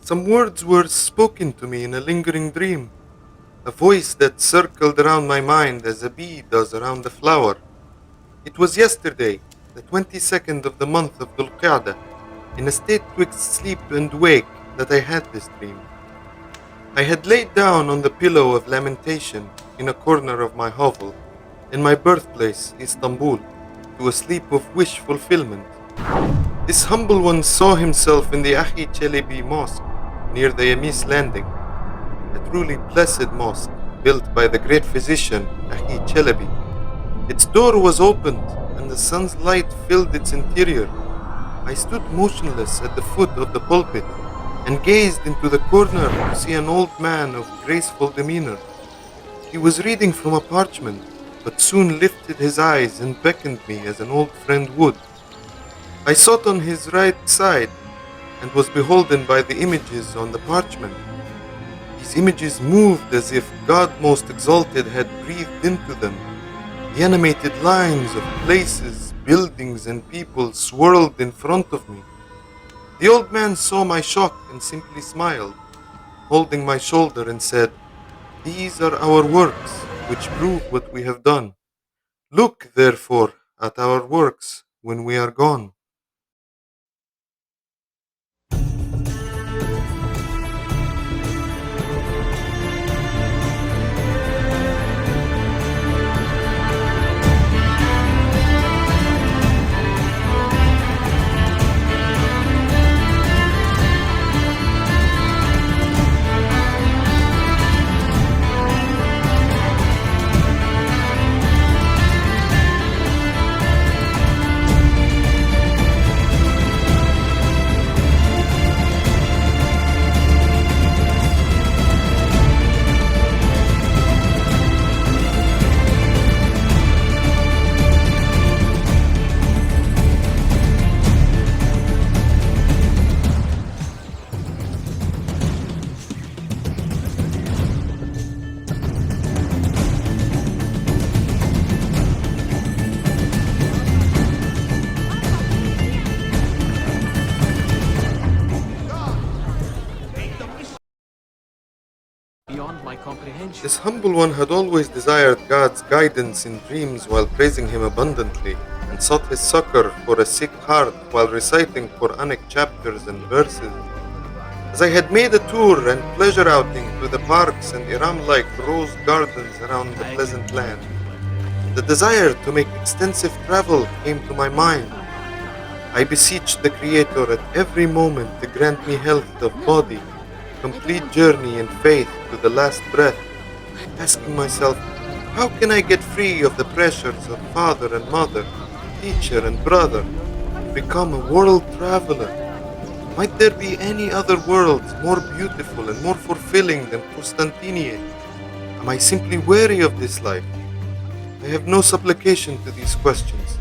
Some words were spoken to me in a lingering dream, a voice that circled around my mind as a bee does around a flower. It was yesterday, the 22nd of the month of Dhul Qa'dah, in a state twixt sleep and wake, that I had this dream. I had laid down on the pillow of lamentation in a corner of my hovel, in my birthplace, Istanbul, to a sleep of wish fulfillment. This humble one saw himself in the Ahi Chelebi Mosque near the Yamis landing, a truly blessed mosque built by the great physician Ahi Chelebi. Its door was opened and the sun's light filled its interior. I stood motionless at the foot of the pulpit and gazed into the corner to see an old man of graceful demeanor. He was reading from a parchment, but soon lifted his eyes and beckoned me as an old friend would. I sat on his right side and was beholden by the images on the parchment. These images moved as if God Most Exalted had breathed into them. The animated lines of places, buildings, and people swirled in front of me. The old man saw my shock and simply smiled, holding my shoulder and said, "These are our works, which prove what we have done. Look, therefore, at our works when we are gone." beyond my comprehension. This humble one had always desired God's guidance in dreams while praising Him abundantly, and sought His succor for a sick heart while reciting Quranic chapters and verses. As I had made a tour and pleasure outing to the parks and Iram-like rose gardens around the pleasant land, the desire to make extensive travel came to my mind. I beseeched the Creator at every moment to grant me health of body, complete journey and faith to the last breath, asking myself, how can I get free of the pressures of father and mother, teacher and brother, and become a world traveler? Might there be any other worlds more beautiful and more fulfilling than Constantinople? Am I simply weary of this life? I have no supplication to these questions,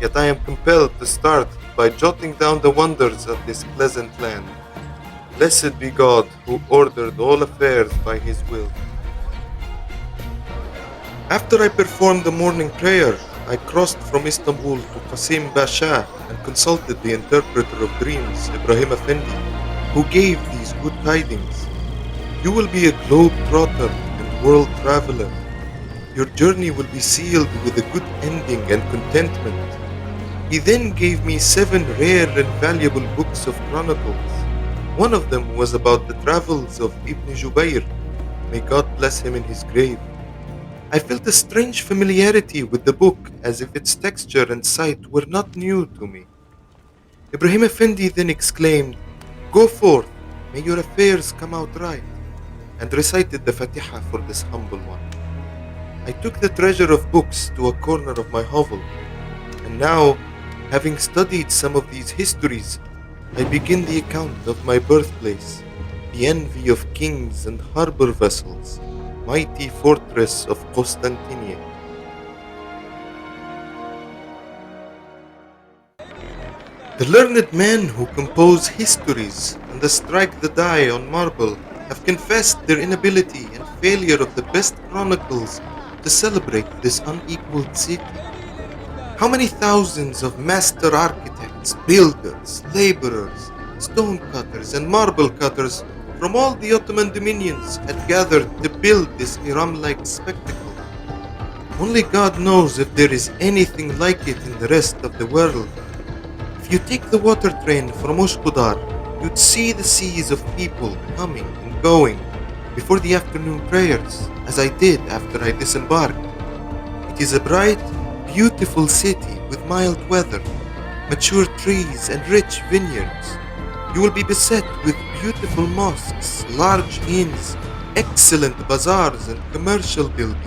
yet I am compelled to start by jotting down the wonders of this pleasant land. Blessed be God who ordered all affairs by His will. After I performed the morning prayer, I crossed from Istanbul to Qasim Basha and consulted the interpreter of dreams, Ibrahim Effendi, who gave these good tidings. You will be a globe-trotter and world traveler. Your journey will be sealed with a good ending and contentment. He then gave me 7 rare and valuable books of chronicles. One of them was about the travels of Ibn Jubayr. May God bless him in his grave. I felt a strange familiarity with the book, as if its texture and sight were not new to me. Ibrahim Effendi then exclaimed, "Go forth, may your affairs come out right," and recited the Fatiha for this humble one. I took the treasure of books to a corner of my hovel, and now, having studied some of these histories, I begin the account of my birthplace, the envy of kings and harbor vessels, mighty fortress of Constantinople. The learned men who compose histories and strike the die on marble have confessed their inability and failure of the best chronicles to celebrate this unequaled city. How many thousands of master architects, builders, laborers, stone cutters and marble cutters from all the Ottoman dominions had gathered to build this Hiram-like spectacle. Only God knows if there is anything like it in the rest of the world. If you take the water train from Ushkudar, you'd see the seas of people coming and going before the afternoon prayers, as I did after I disembarked. It is a bright, beautiful city with mild weather, mature trees, and rich vineyards. You will be beset with beautiful mosques, large inns, excellent bazaars, and commercial buildings.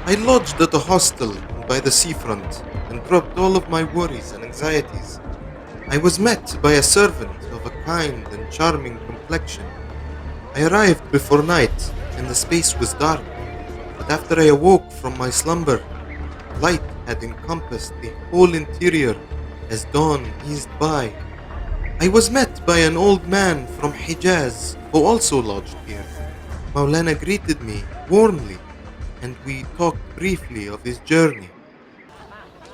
I lodged at a hostel by the seafront and dropped all of my worries and anxieties. I was met by a servant of a kind and charming complexion. I arrived before night, and the space was dark, but after I awoke from my slumber, light had encompassed the whole interior as dawn eased by. I was met by an old man from Hijaz who also lodged here. Maulana greeted me warmly, and we talked briefly of his journey.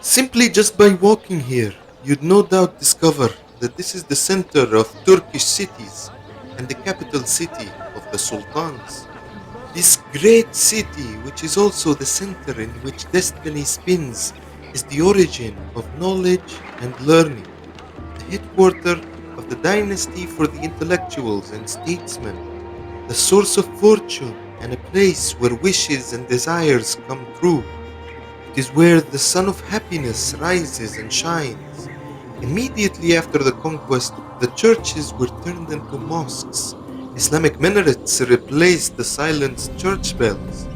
Simply just by walking here, you'd no doubt discover that this is the center of Turkish cities and the capital city of the sultans. This great city, which is also the center in which destiny spins, is the origin of knowledge and learning, the headquarter of the dynasty for the intellectuals and statesmen, the source of fortune and a place where wishes and desires come true. It is where the sun of happiness rises and shines. Immediately after the conquest, the churches were turned into mosques. Islamic minarets replaced the silenced church bells.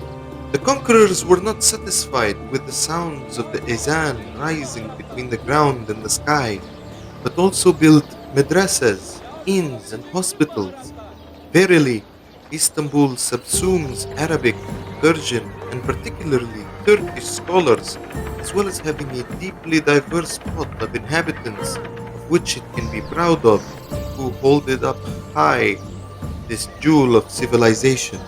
The conquerors were not satisfied with the sounds of the azan rising between the ground and the sky, but also built madrasas, inns, and hospitals. Verily, Istanbul subsumes Arabic, Persian, and particularly Turkish scholars, as well as having a deeply diverse pot of inhabitants of which it can be proud of, and who hold it up high, this jewel of civilization.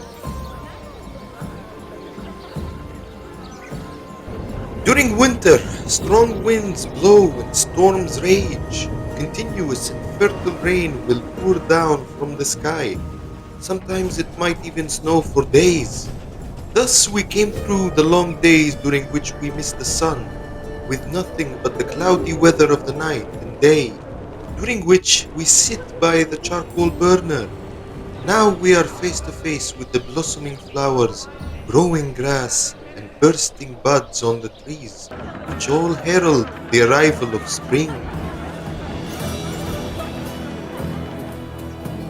During winter, strong winds blow and storms rage. Continuous and fertile rain will pour down from the sky. Sometimes it might even snow for days. Thus we came through the long days during which we missed the sun, with nothing but the cloudy weather of the night and day, during which we sit by the charcoal burner. Now we are face to face with the blossoming flowers, growing grass, and bursting buds on the trees, which all herald the arrival of spring.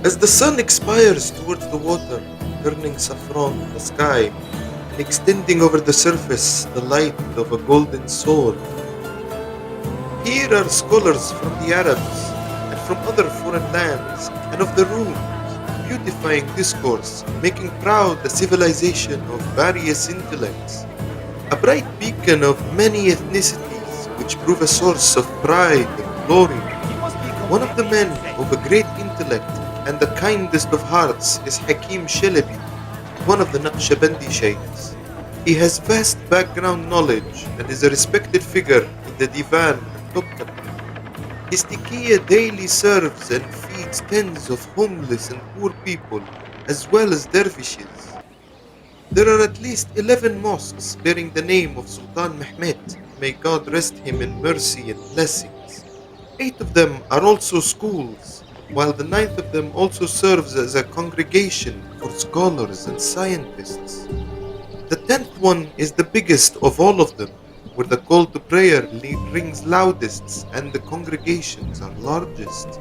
As the sun expires towards the water, turning saffron in the sky, and extending over the surface the light of a golden sword, here are scholars from the Arabs and from other foreign lands and of the Rooms, beautifying discourse, making proud the civilization of various intellects, a bright beacon of many ethnicities which prove a source of pride and glory. One of the men of a great intellect and the kindest of hearts is Hakim Shelebi, one of the Naqshbandi shaykhs. He has vast background knowledge and is a respected figure in the Divan and Topkapi. His tikiya daily serves and feeds tens of homeless and poor people, as well as dervishes. There are at least 11 mosques bearing the name of Sultan Mehmet, may God rest him in mercy and blessings. 8 of them are also schools, while the 9th of them also serves as a congregation for scholars and scientists. The 10th one is the biggest of all of them, where the call to prayer rings loudest and the congregations are largest.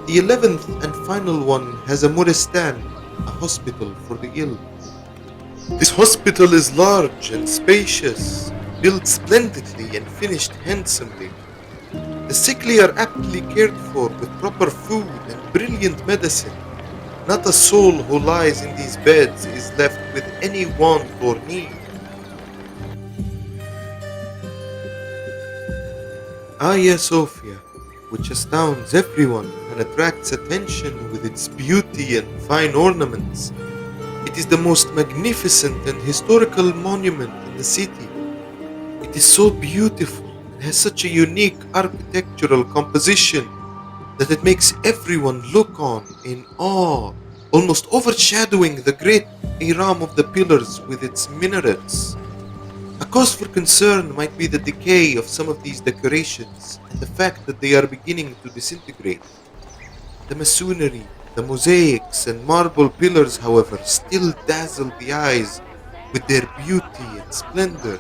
The 11th and final one has a muristan, a hospital for the ill. This hospital is large and spacious, built splendidly and finished handsomely. The sickly are aptly cared for with proper food and brilliant medicine. Not a soul who lies in these beds is left with any want or need. Hagia Sophia, which astounds everyone and attracts attention with its beauty and fine ornaments. It is the most magnificent and historical monument in the city. It is so beautiful and has such a unique architectural composition. that it makes everyone look on in awe, almost overshadowing the great Iram of the pillars with its minarets. A cause for concern might be the decay of some of these decorations and the fact that they are beginning to disintegrate. The masonry, the mosaics, and marble pillars, however, still dazzle the eyes with their beauty and splendor.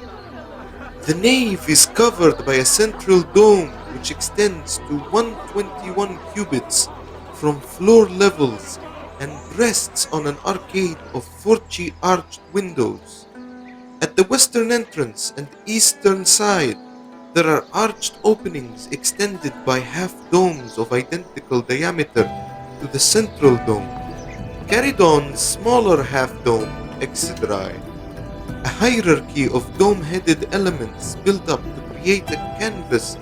The nave is covered by a central dome which extends to 121 cubits from floor levels and rests on an arcade of 40 arched windows. At the western entrance and eastern side, there are arched openings extended by half domes of identical diameter to the central dome, carried on smaller half dome, etc. A hierarchy of dome-headed elements built up to create a canvas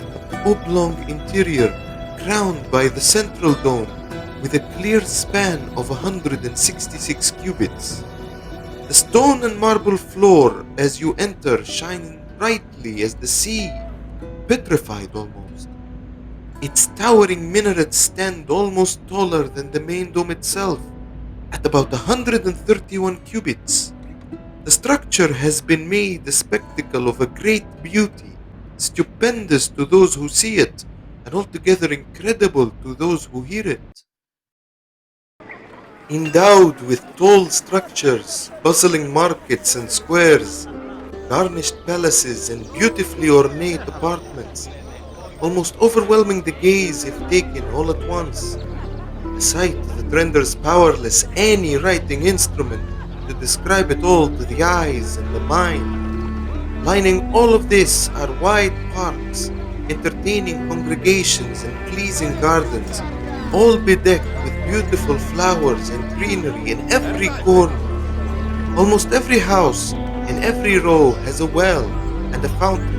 oblong interior crowned by the central dome with a clear span of 166 cubits. The stone and marble floor as you enter shine brightly as the sea, petrified almost. Its towering minarets stand almost taller than the main dome itself, at about 131 cubits. The structure has been made a spectacle of a great beauty, stupendous to those who see it, and altogether incredible to those who hear it. Endowed with tall structures, bustling markets and squares, garnished palaces, and beautifully ornate apartments, almost overwhelming the gaze if taken all at once, a sight that renders powerless any writing instrument to describe it all to the eyes and the mind. Lining all of this are wide parks, entertaining congregations and pleasing gardens, all bedecked with beautiful flowers and greenery in every corner. Almost every house in every row has a well and a fountain,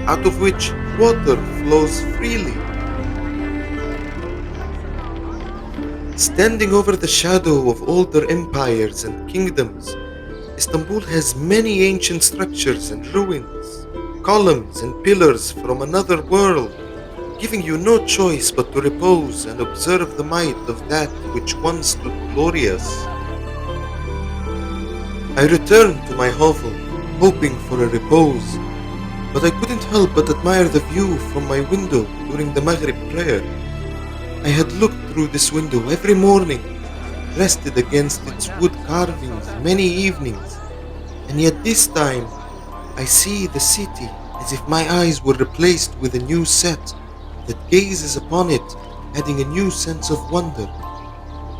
out of which water flows freely. Standing over the shadow of older empires and kingdoms, Istanbul has many ancient structures and ruins, columns and pillars from another world, giving you no choice but to repose and observe the might of that which once stood glorious. I returned to my hovel, hoping for a repose, but I couldn't help but admire the view from my window during the Maghrib prayer. I had looked through this window every morning, rested against its wood carvings many evenings, and yet this time I see the city as if my eyes were replaced with a new set that gazes upon it, adding a new sense of wonder.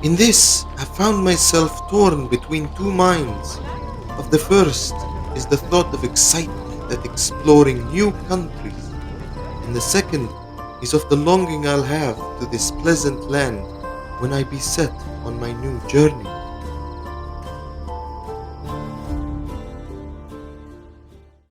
In this, I found myself torn between two minds. Of the first is the thought of excitement at exploring new countries, and the second is of the longing I'll have to this pleasant land when I be set on my new journey.